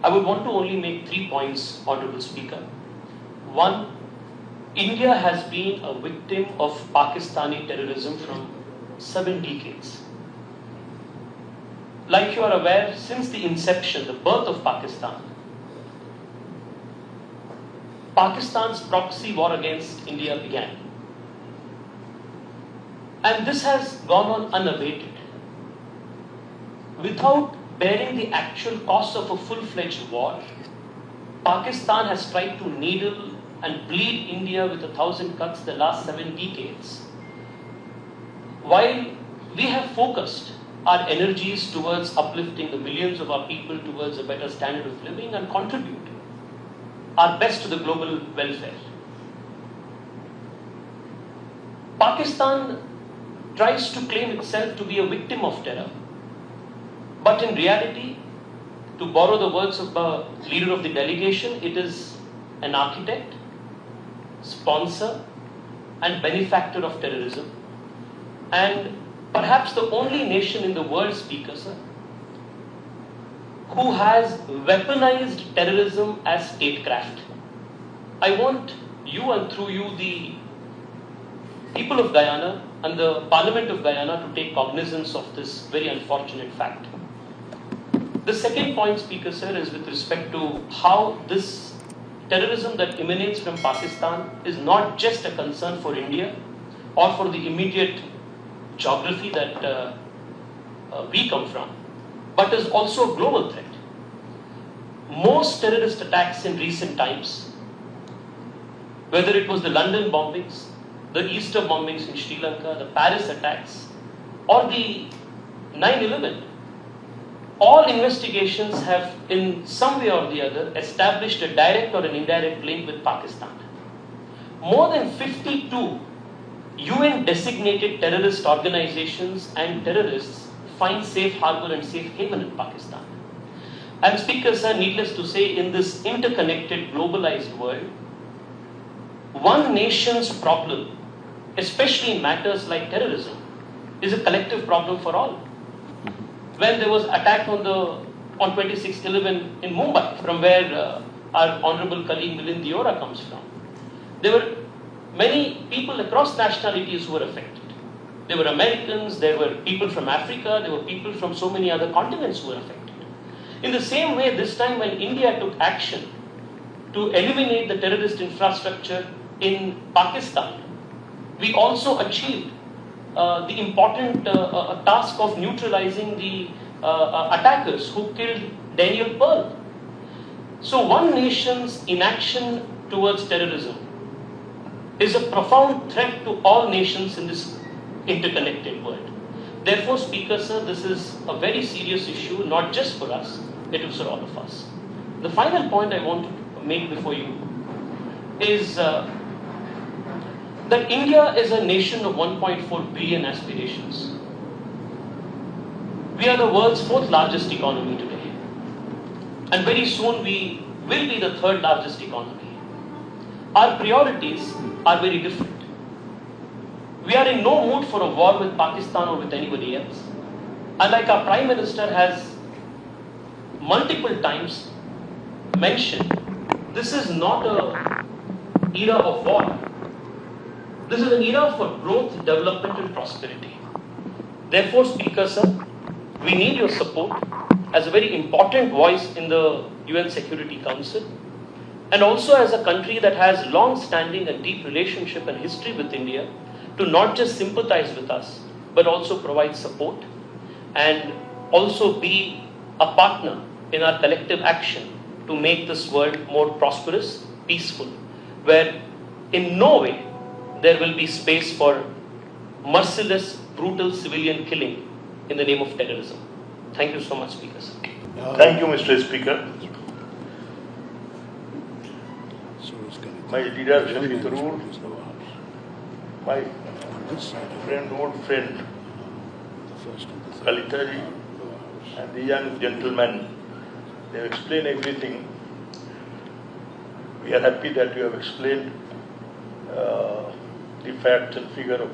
I would want to only make 3 points, Honorable Speaker. One, India has been a victim of Pakistani terrorism from 7 decades. Like you are aware, since the inception, the birth of Pakistan, Pakistan's proxy war against India began. And this has gone on unabated. Without bearing the actual cost of a full-fledged war, Pakistan has tried to needle and bleed India with 1,000 cuts the last 7 decades. While we have focused our energies towards uplifting the millions of our people towards a better standard of living and contribute our best to the global welfare, Pakistan tries to claim itself to be a victim of terror. But in reality, to borrow the words of the leader of the delegation, it is an architect, sponsor, and benefactor of terrorism. And perhaps the only nation in the world, Speaker, sir, who has weaponized terrorism as statecraft. I want you, and through you, the people of Guyana and the Parliament of Guyana to take cognizance of this very unfortunate fact. The second point, Speaker, sir, is with respect to how this terrorism that emanates from Pakistan is not just a concern for India or for the immediate geography that we come from, but is also a global threat. Most terrorist attacks in recent times, whether it was the London bombings, the Easter bombings in Sri Lanka, the Paris attacks, or the 9/11, all investigations have in some way or the other established a direct or an indirect link with Pakistan. More than 52 UN designated terrorist organizations and terrorists find safe harbor and safe haven in Pakistan. And Speaker, sir, needless to say, in this interconnected, globalized world, one nation's problem, especially in matters like terrorism, is a collective problem for all. When there was attack on 26/11 in Mumbai, from where our honorable colleague Milind Diora comes from, there were many people across nationalities who were affected. There were Americans, there were people from Africa, there were people from so many other continents who were affected. In the same way, this time when India took action to eliminate the terrorist infrastructure in Pakistan, we also achieved the important task of neutralizing the attackers who killed Daniel Pearl. So one nation's inaction towards terrorism is a profound threat to all nations in this interconnected world. Therefore, Speaker, sir, this is a very serious issue, not just for us, it is for all of us. The final point I want to make before you is that India is a nation of 1.4 billion aspirations. We are the world's 4th largest economy today. And very soon we will be the 3rd largest economy. Our priorities are very different. We are in no mood for a war with Pakistan or with anybody else. And like our Prime Minister has multiple times mentioned, this is not an era of war. This is an era for growth, development and prosperity. Therefore, Speaker, sir, we need your support as a very important voice in the UN Security Council, and also as a country that has long-standing and deep relationship and history with India, to not just sympathize with us, but also provide support and also be a partner in our collective action to make this world more prosperous, peaceful, where in no way there will be space for merciless, brutal civilian killing in the name of terrorism. Thank you so much, Speaker. Thank you, Mr. Speaker. My leader, Shashi Tharoor, my friend, old friend, Kalitari, and the young gentleman, they have explained everything. We are happy that you have explained the facts and figure of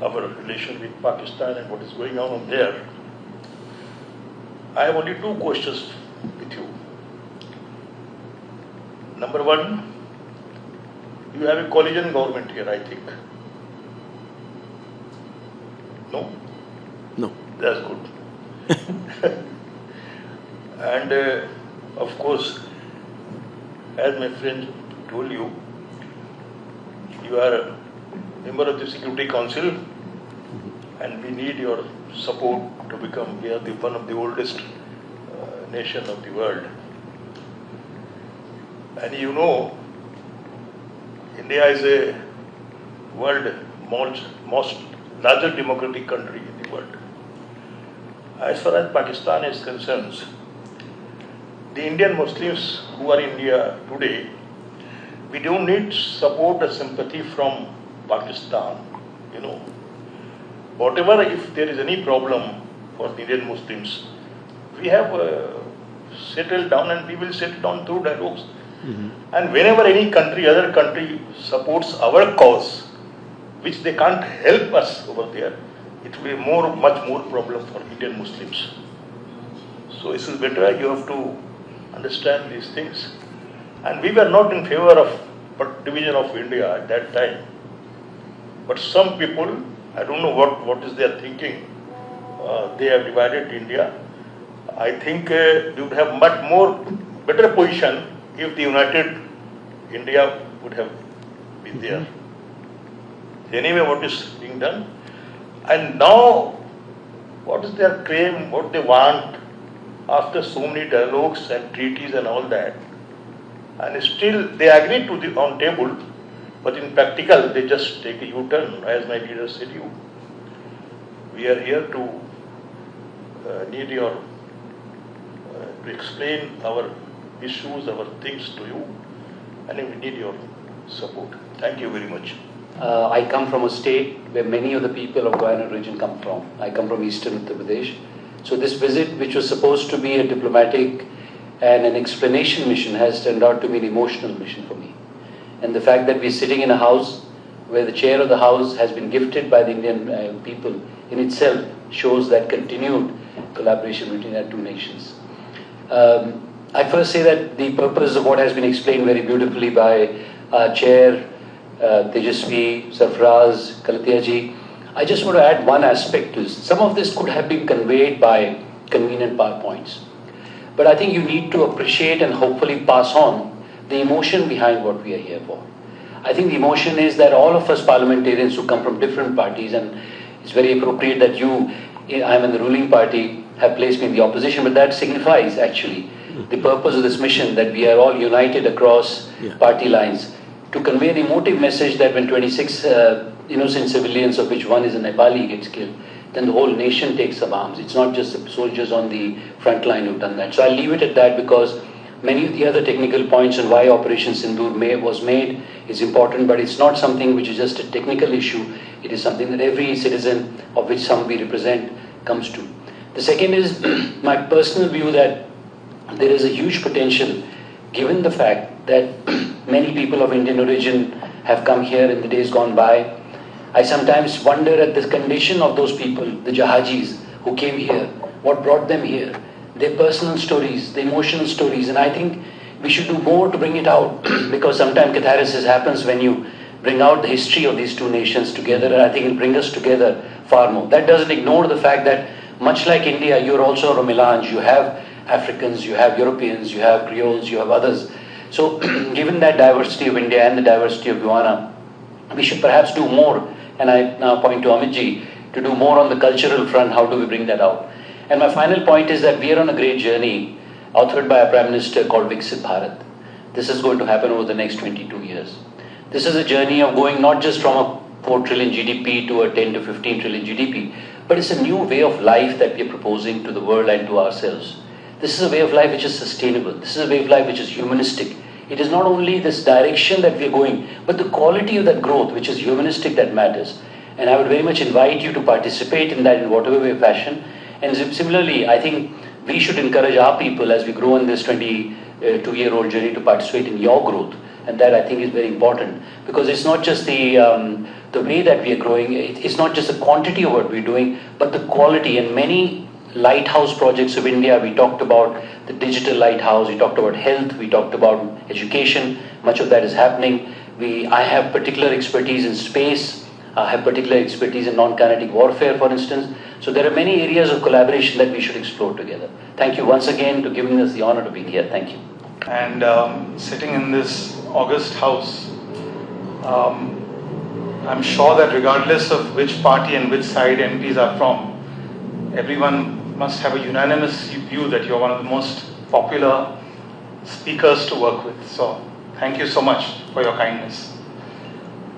our relation with Pakistan and what is going on there. I have only 2 questions Number one, you have a coalition government here, I think. No? No. That's good. And of course, as my friend told you, you are a member of the Security Council, and we need your support to become one of the oldest nation of the world. And you know, India is a world most largest democratic country in the world. As far as Pakistan is concerned, the Indian Muslims who are in India today, we don't need support or sympathy from Pakistan. You know, whatever, if there is any problem for the Indian Muslims, we have settled down, and we will settle down through dialogues. And whenever any country, other country supports our cause, which they can't help us over there, it will be much more problem for Indian Muslims. So this is better, you have to understand these things. And we were not in favor of division of India at that time. But some people, I don't know what is their thinking, they have divided India. I think we would have much more better position if the united India would have been there. Anyway, what is being done? And now, what is their claim, what they want after so many dialogues and treaties and all that? And still they agree to on table, but in practical they just take a U-turn, as my leader said you. We are here to need your to explain our issues, our things to you, and we need your support. Thank you very much. I come from a state where many of the people of Guyana region come from. I come from eastern Uttar Pradesh. So this visit, which was supposed to be a diplomatic and an explanation mission, has turned out to be an emotional mission for me. And the fact that we're sitting in a house where the chair of the house has been gifted by the Indian people in itself shows that continued collaboration between our two nations. I first say that the purpose of what has been explained very beautifully by our chair, Tejasvi, Sarfraz, Kalatiaji, I just want to add one aspect to this. Some of this could have been conveyed by convenient PowerPoints. But I think you need to appreciate and hopefully pass on the emotion behind what we are here for. I think the emotion is that all of us parliamentarians who come from different parties, and it's very appropriate that I'm in the ruling party, have placed me in the opposition, but that signifies actually the purpose of this mission, that we are all united across party lines to convey an emotive message that when 26 innocent civilians, of which one is a Nepali, gets killed, then the whole nation takes up arms. It's not just the soldiers on the front line who've done that. So I'll leave it at that, because many of the other technical points on why Operation Sindoor was made is important, but it's not something which is just a technical issue. It is something that every citizen of which some we represent comes to. The second is my personal view that there is a huge potential, given the fact that many people of Indian origin have come here in the days gone by. I sometimes wonder at the condition of those people, the Jahajis who came here, what brought them here, their personal stories, the emotional stories, and I think we should do more to bring it out, because sometimes catharsis happens when you bring out the history of these two nations together, and I think it will bring us together far more. That doesn't ignore the fact that, much like India, you're also a melange. You have Africans, you have Europeans, you have Creoles, you have others. So given that diversity of India and the diversity of Guyana, we should perhaps do more, and I now point to Amitji, to do more on the cultural front. How do we bring that out? And my final point is that we are on a great journey authored by a Prime Minister called Viksit Bharat. This is going to happen over the next 22 years. This is a journey of going not just from a 4 trillion GDP to a 10 to 15 trillion GDP, but it's a new way of life that we are proposing to the world and to ourselves. This is a way of life which is sustainable. This is a way of life which is humanistic. It is not only this direction that we are going, but the quality of that growth, which is humanistic, that matters. And I would very much invite you to participate in that in whatever way fashion. And similarly, I think we should encourage our people as we grow in this 22-year-old journey to participate in your growth. And that, I think, is very important, because it's not just the way that we are growing, it's not just the quantity of what we're doing, but the quality. And many lighthouse projects of India. We talked about the digital lighthouse, we talked about health, we talked about education. Much of that is happening. I have particular expertise in space, I have particular expertise in non-kinetic warfare, for instance. So there are many areas of collaboration that we should explore together. Thank you once again for giving us the honor to be here. Thank you. And sitting in this august house, I'm sure that regardless of which party and which side MPs are from, everyone must have a unanimous view that you're one of the most popular speakers to work with. So thank you so much for your kindness.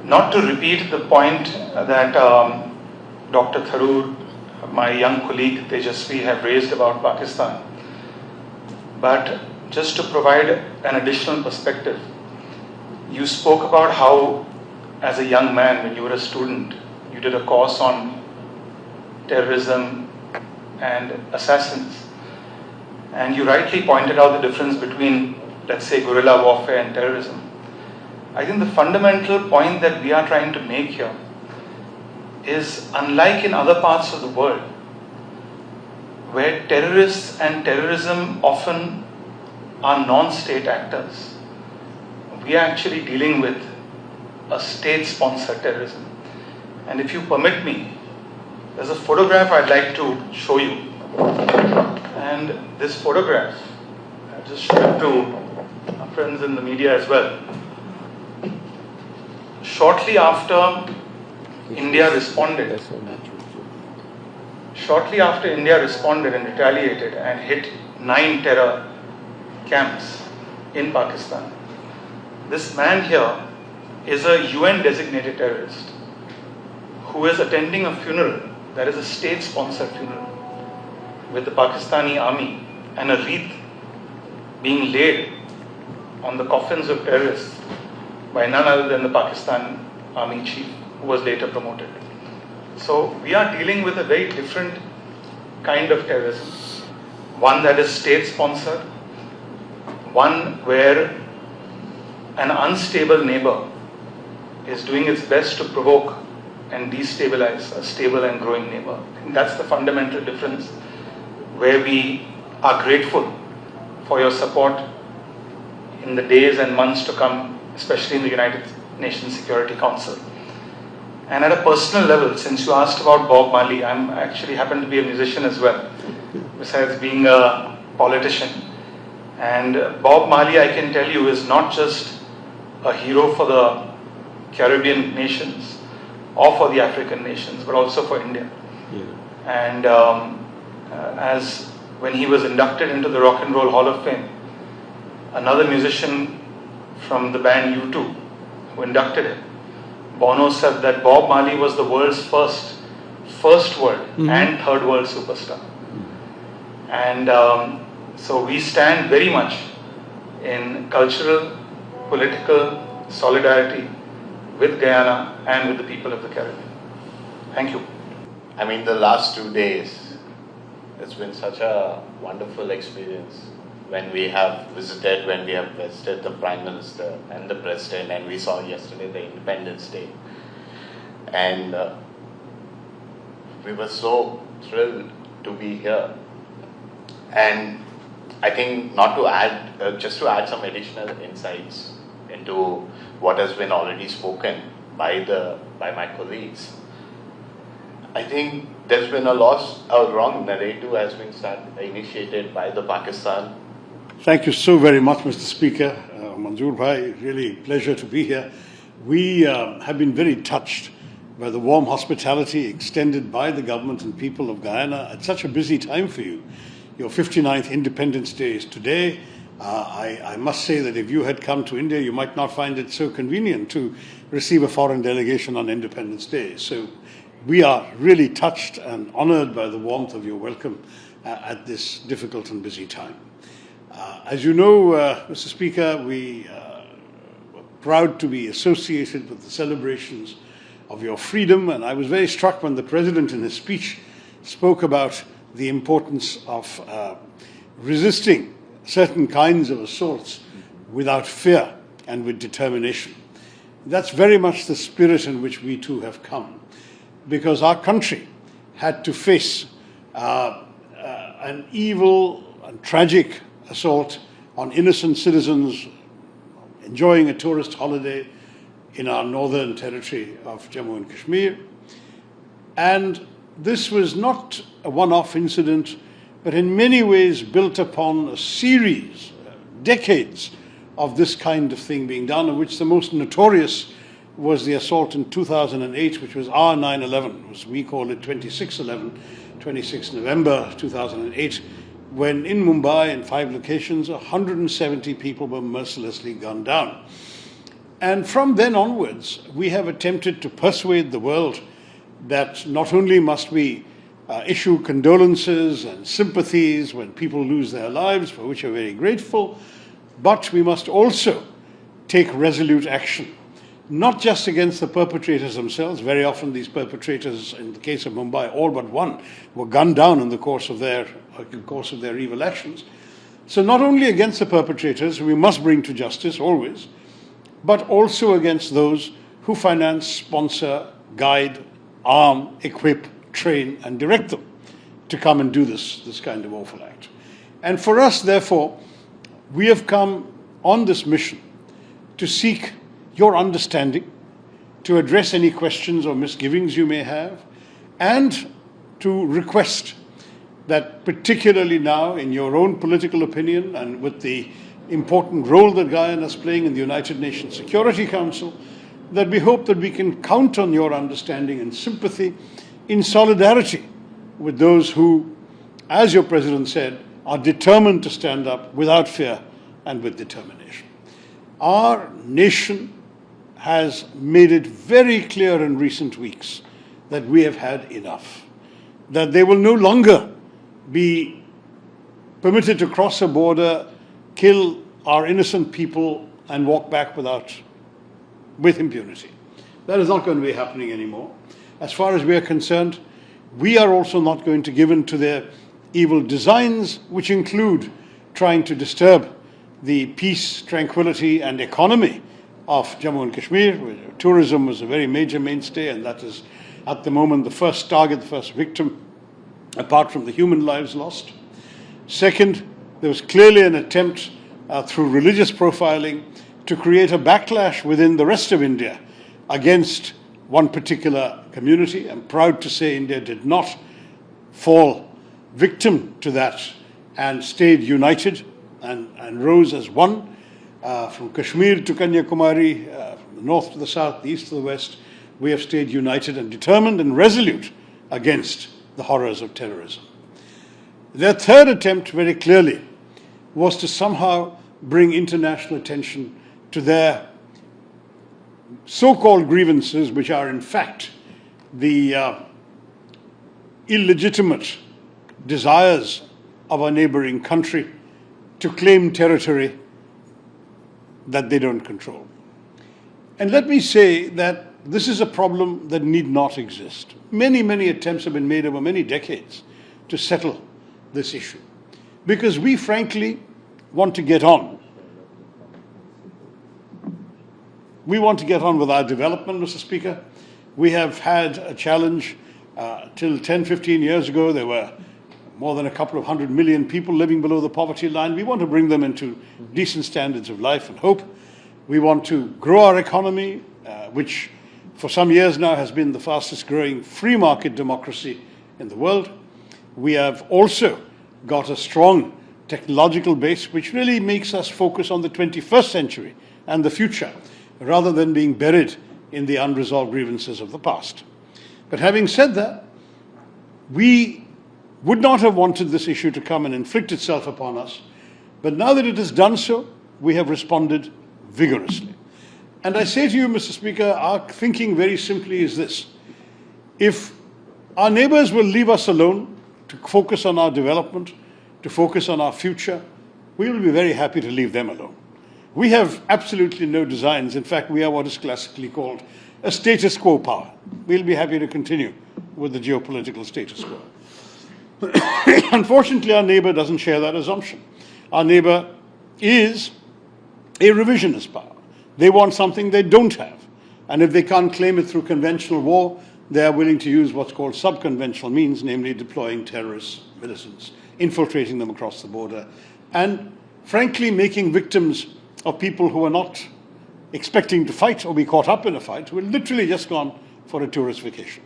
Not to repeat the point that Dr. Tharoor, my young colleague Tejasvi, have raised about Pakistan, but just to provide an additional perspective, you spoke about how, as a young man, when you were a student, you did a course on terrorism and assassins. And you rightly pointed out the difference between, let's say, guerrilla warfare and terrorism. I think the fundamental point that we are trying to make here is, unlike in other parts of the world, where terrorists and terrorism often are non-state actors, we are actually dealing with a state-sponsored terrorism. And if you permit me, there's a photograph I'd like to show you. And this photograph, I'll just show it to our friends in the media as well. Shortly after India responded and retaliated and hit 9 terror camps in Pakistan, this man here is a UN designated terrorist who is attending a funeral that is a state sponsored funeral with the Pakistani army and a wreath being laid on the coffins of terrorists by none other than the Pakistan army chief, who was later promoted. So we are dealing with a very different kind of terrorism, one that is state sponsored, one where an unstable neighbor is doing its best to provoke and destabilize a stable and growing neighbor. I think that's the fundamental difference, where we are grateful for your support in the days and months to come, especially in the United Nations Security Council. And at a personal level, since you asked about Bob Marley, I'm actually happen to be a musician as well, besides being a politician. And Bob Marley, I can tell you, is not just a hero for the Caribbean nations or for the African nations, but also for India. Yeah. And as when he was inducted into the Rock and Roll Hall of Fame, another musician from the band U2 who inducted him, Bono, said that Bob Marley was the world's first world and third world superstar. And so we stand very much in cultural, political solidarity with Guyana and with the people of the Caribbean. Thank you. I mean, the last 2 days, it's been such a wonderful experience when we have visited the Prime Minister and the President, and we saw yesterday the Independence Day. And we were so thrilled to be here. And I think just to add some additional insights into what has been already spoken by my colleagues, I think there's been a wrong narrative has been initiated by the Pakistan. Thank you so very much, Mr. Speaker. Manzoor Bhai, really pleasure to be here. We have been very touched by the warm hospitality extended by the government and people of Guyana at such a busy time for you. Your 59th Independence Day is today. I must say that if you had come to India, you might not find it so convenient to receive a foreign delegation on Independence Day. So we are really touched and honored by the warmth of your welcome at this difficult and busy time. As you know, Mr. Speaker, we were proud to be associated with the celebrations of your freedom, and I was very struck when the President in his speech spoke about the importance of resisting certain kinds of assaults without fear and with determination. That's very much the spirit in which we too have come, because our country had to face an evil and tragic assault on innocent citizens enjoying a tourist holiday in our northern territory of Jammu and Kashmir. And this was not a one-off incident, but in many ways built upon a series, decades of this kind of thing being done, of which the most notorious was the assault in 2008, which was our 9/11, as we call it 26/11, 26 November 2008, when in Mumbai, in 5 locations, 170 people were mercilessly gunned down. And from then onwards, we have attempted to persuade the world that not only must we issue condolences and sympathies when people lose their lives, for which we're very grateful, but we must also take resolute action, not just against the perpetrators themselves. Very often these perpetrators, in the case of Mumbai, all but one, were gunned down in the course of their evil actions. So not only against the perpetrators, we must bring to justice always, but also against those who finance, sponsor, guide, arm, equip, train, and direct them to come and do this kind of awful act. And for us, therefore, we have come on this mission to seek your understanding, to address any questions or misgivings you may have, and to request that particularly now, in your own political opinion and with the important role that Guyana is playing in the United Nations Security Council, that we hope that we can count on your understanding and sympathy in solidarity with those who, as your President said, are determined to stand up without fear and with determination. Our nation has made it very clear in recent weeks that we have had enough, that they will no longer be permitted to cross a border, kill our innocent people, and walk back with impunity. That is not going to be happening anymore. As far as we are concerned, we are also not going to give in to their evil designs, which include trying to disturb the peace, tranquility, and economy of Jammu and Kashmir, where tourism was a very major mainstay, and that is at the moment the first target, the first victim, apart from the human lives lost. Second, there was clearly an attempt through religious profiling to create a backlash within the rest of India against one particular community. I'm proud to say India did not fall victim to that and stayed united and rose as one. From Kashmir to Kanyakumari, from the north to the south, the east to the west, we have stayed united and determined and resolute against the horrors of terrorism. Their third attempt, very clearly, was to somehow bring international attention to their so-called grievances, which are in fact the illegitimate desires of a neighboring country to claim territory that they don't control. And let me say that this is a problem that need not exist. Many, many attempts have been made over many decades to settle this issue, because we frankly want to get on. We want to get on with our development, Mr. Speaker. We have had a challenge. Till 10, 15 years ago, there were more than a couple of 100 million people living below the poverty line. We want to bring them into decent standards of life and hope. We want to grow our economy, which for some years now has been the fastest growing free market democracy in the world. We have also got a strong technological base, which really makes us focus on the 21st century and the future, rather than being buried in the unresolved grievances of the past. But having said that, we would not have wanted this issue to come and inflict itself upon us. But now that it has done so, we have responded vigorously. And I say to you, Mr. Speaker, our thinking very simply is this. If our neighbors will leave us alone to focus on our development, to focus on our future, we will be very happy to leave them alone. We have absolutely no designs. In fact, we are what is classically called a status quo power. We'll be happy to continue with the geopolitical status quo. Unfortunately, our neighbor doesn't share that assumption. Our neighbor is a revisionist power. They want something they don't have. And if they can't claim it through conventional war, they are willing to use what's called subconventional means, namely deploying terrorist militants infiltrating them across the border, and frankly making victims of people who are not expecting to fight or be caught up in a fight, who had literally just gone for a tourist vacation.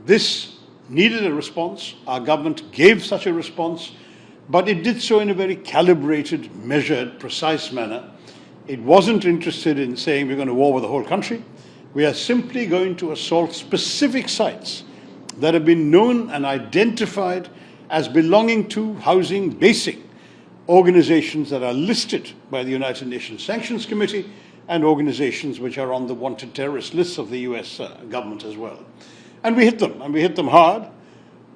This needed a response. Our government gave such a response, but it did so in a very calibrated, measured, precise manner. It wasn't interested in saying we're going to war with the whole country. We are simply going to assault specific sites that have been known and identified as belonging to, housing, basing organizations that are listed by the United Nations Sanctions Committee and organizations which are on the wanted terrorist lists of the US government as well. And we hit them hard,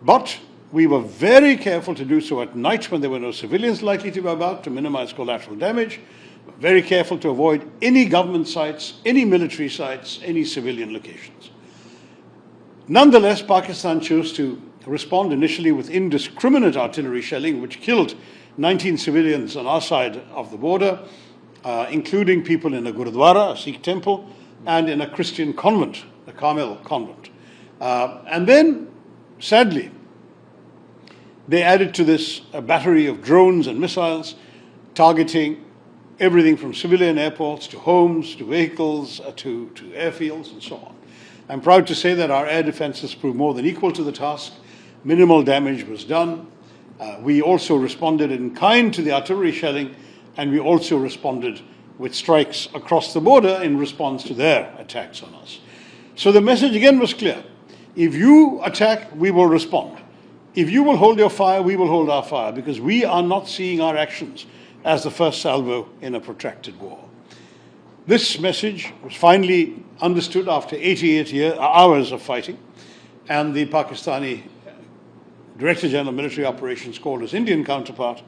but we were very careful to do so at night when there were no civilians likely to be about to minimize collateral damage. Very careful to avoid any government sites, any military sites, any civilian locations. Nonetheless, Pakistan chose to respond initially with indiscriminate artillery shelling, which killed 19 civilians on our side of the border, including people in a Gurudwara, a Sikh temple, and in a Christian convent, a Carmel convent. And then, sadly, they added to this a battery of drones and missiles targeting everything from civilian airports to homes, to vehicles, to airfields, and so on. I'm proud to say that our air defenses proved more than equal to the task. Minimal damage was done. We also responded in kind to the artillery shelling, and we also responded with strikes across the border in response to their attacks on us. So the message again was clear. If you attack, we will respond. If you will hold your fire, we will hold our fire, because we are not seeing our actions as the first salvo in a protracted war. This message was finally understood after 88 hours of fighting, and the Pakistani Director General of Military Operations, called his Indian counterpart,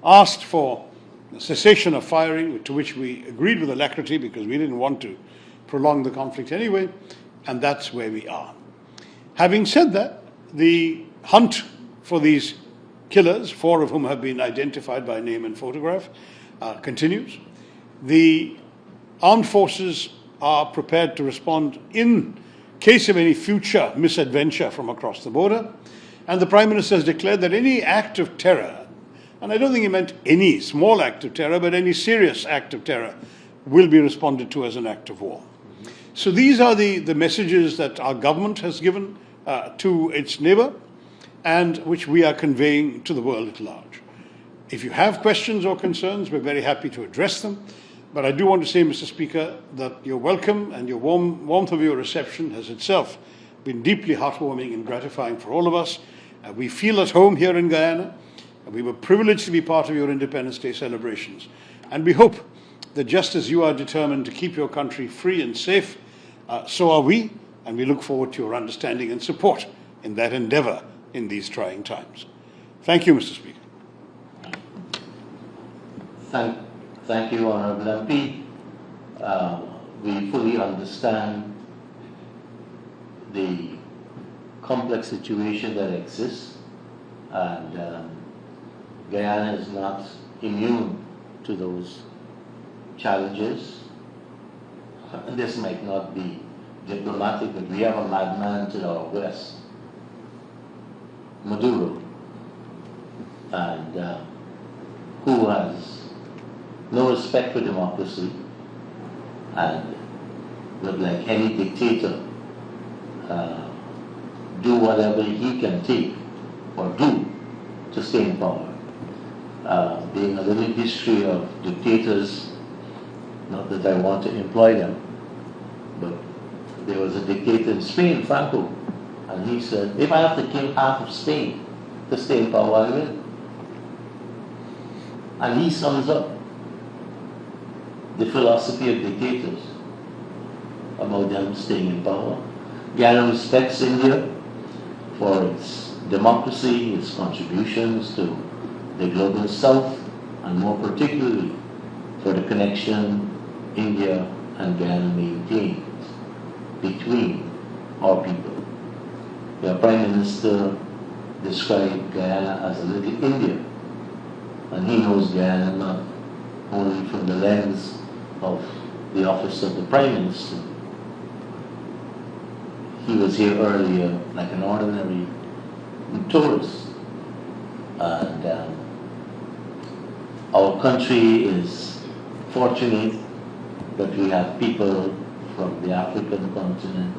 asked for a cessation of firing, to which we agreed with alacrity because we didn't want to prolong the conflict anyway, and that's where we are. Having said that, the hunt for these killers, 4 of whom have been identified by name and photograph, continues. The armed forces are prepared to respond in case of any future misadventure from across the border. And the Prime Minister has declared that any act of terror, and I don't think he meant any small act of terror, but any serious act of terror, will be responded to as an act of war. So these are the messages that our government has given to its neighbour, and which we are conveying to the world at large. If you have questions or concerns, we're very happy to address them. But I do want to say, Mr. Speaker, that your welcome and your warmth of your reception has itself been deeply heartwarming and gratifying for all of us. We feel at home here in Guyana. We were privileged to be part of your Independence Day celebrations. And we hope that just as you are determined to keep your country free and safe, so are we. And we look forward to your understanding and support in that endeavour in these trying times. Thank you, Mr. Speaker. Thank you, Honourable MP. We fully understand the complex situation that exists, and Guyana is not immune to those challenges. This might not be diplomatic, but we have a madman to our west, Maduro, and who has no respect for democracy and would, like any dictator, do whatever he can take or do to stay in power. Being a little history of dictators, not that I want to employ them, but there was a dictator in Spain, Franco, and he said, if I have to kill half of Spain to stay in power, I will. And he sums up the philosophy of dictators about them staying in power. Guyana respects India for its democracy, its contributions to the global south, and more particularly for the connection India and Guyana maintains between our people. The Prime Minister described Guyana as a little India, and he knows Guyana not only from the lens of the office of the Prime Minister. He was here earlier like an ordinary tourist. And our country is fortunate that we have people from the African continent,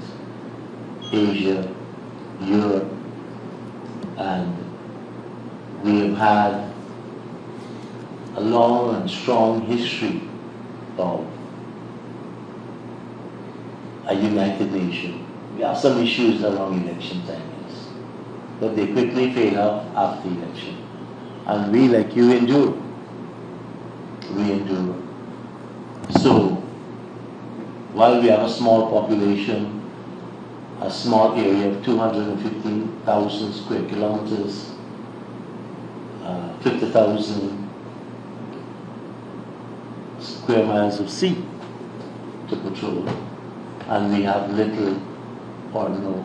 Asia, Europe, and we have had a long and strong history of a united nation. We have some issues around election timings, but they quickly fade out after election. And we, like you, endure. We endure. So, while we have a small population, a small area of 215,000 square kilometers, 50,000 square miles of sea to patrol, and we have little or no.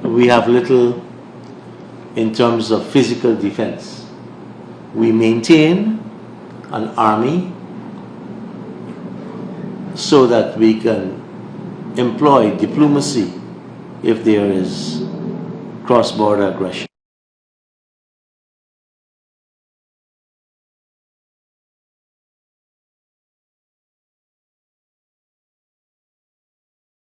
We have little in terms of physical defense. We maintain an army so that we can employ diplomacy if there is cross-border aggression.